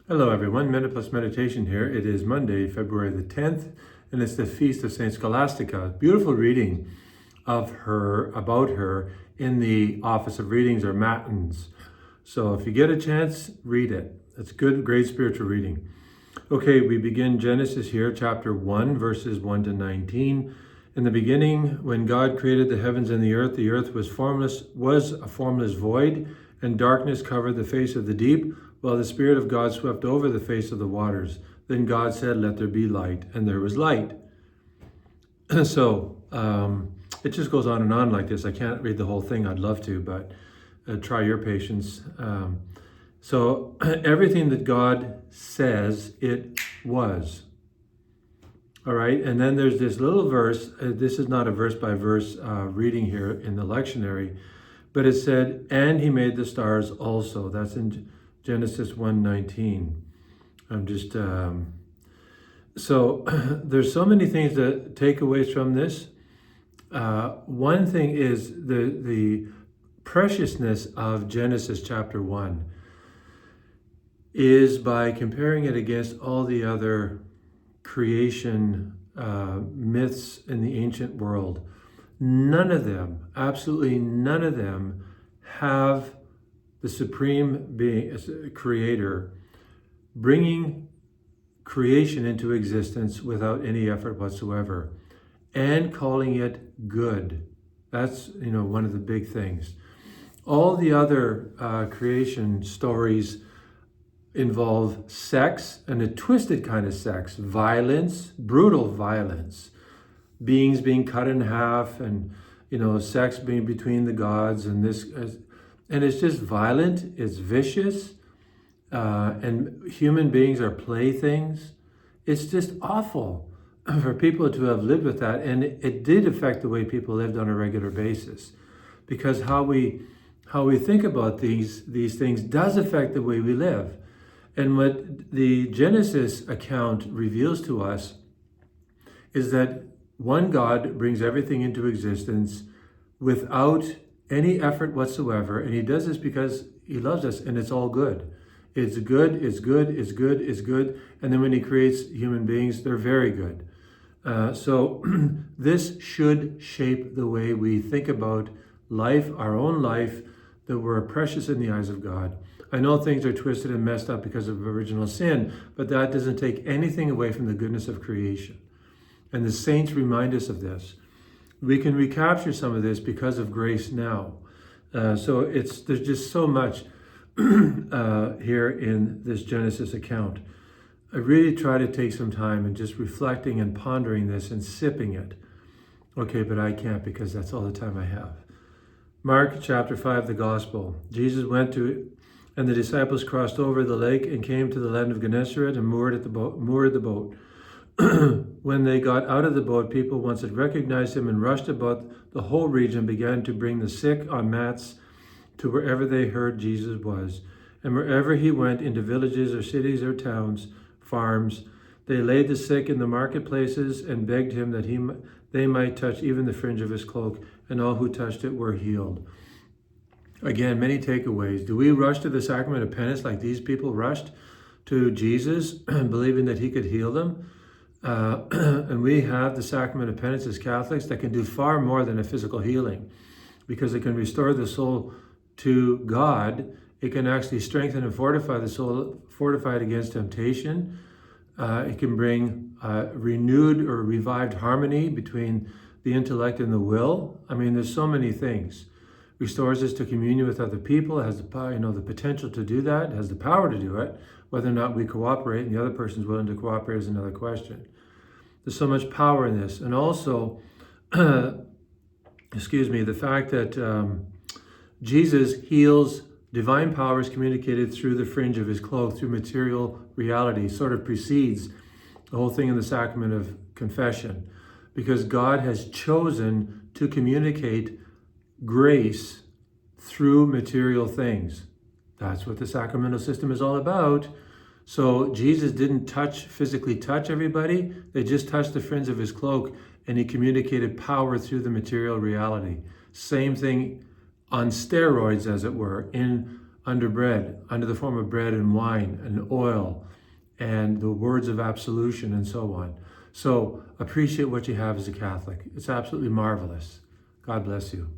Hello everyone, Minute Plus Meditation here. It is Monday, February the 10th, and it's the Feast of Saint Scholastica. Beautiful reading about her in the Office of Readings or Matins. So if you get a chance, read it. It's good, great spiritual reading. Okay, we begin Genesis here, chapter 1, verses 1 to 19. In the beginning, when God created the heavens and the earth was a formless void, and darkness covered the face of the deep, while the Spirit of God swept over the face of the waters. Then God said, "Let there be light," and there was light. So it just goes on and on like this. I can't read the whole thing. I'd love to, but try your patience. So everything that God says, it was. All right, and then there's this little verse. This is not a verse-by-verse reading here in the lectionary, but it said, "And he made the stars also." That's in Genesis 1:19. I'm just, so there's so many things that takeaways from this. One thing is the preciousness of Genesis chapter 1 is by comparing it against all the other creation myths in the ancient world. None of them, absolutely none of them, have the supreme being, creator, bringing creation into existence without any effort whatsoever and calling it good. That's, one of the big things. All the other creation stories involve sex, and a twisted kind of sex, violence, brutal violence, beings being cut in half, and sex being between the gods, and this, and it's just violent, it's vicious, and human beings are playthings. It's just awful for people to have lived with that, and it did affect the way people lived on a regular basis, because how we think about these things does affect the way we live. And what the Genesis account reveals to us is that one God brings everything into existence without any effort whatsoever, and he does this because he loves us, and it's all good. It's good, it's good, it's good, it's good, and then when he creates human beings, they're very good. So this should shape the way we think about life, our own life, that we're precious in the eyes of God. I know things are twisted and messed up because of original sin, but that doesn't take anything away from the goodness of creation. And the saints remind us of this. We can recapture some of this because of grace now. So there's just so much here in this Genesis account. I really try to take some time and just reflecting and pondering this and sipping it. Okay, but I can't because that's all the time I have. Mark chapter 5, the Gospel. Jesus went to, and the disciples crossed over the lake and came to the land of Gennesaret and moored the boat. When they got out of the boat, people once had recognized him and rushed about the whole region, began to bring the sick on mats to wherever they heard Jesus was. And wherever he went, into villages or cities or towns, farms, they laid the sick in the marketplaces and begged him that they might touch even the fringe of his cloak, and all who touched it were healed. Again, many takeaways. Do we rush to the sacrament of penance like these people rushed to Jesus, believing that he could heal them? And we have the sacrament of penance as Catholics that can do far more than a physical healing, because it can restore the soul to God. It can actually strengthen and fortify the soul, fortify it against temptation. It can bring renewed or revived harmony between the intellect and the will. I mean, there's so many things. Restores us to communion with other people. It has the power, the potential to do that. It has the power to do it. Whether or not we cooperate and the other person's willing to cooperate is another question. There's so much power in this. And also, the fact that Jesus heals, divine power is communicated through the fringe of his cloak, through material reality, sort of precedes the whole thing in the sacrament of confession, because God has chosen to communicate grace through material things. That's what the sacramental system is all about. So Jesus didn't physically touch everybody. They just touched the fringe of his cloak, and he communicated power through the material reality. Same thing on steroids, as it were, in under the form of bread and wine and oil and the words of absolution and so on. So appreciate what you have as a Catholic. It's absolutely marvelous. God bless you.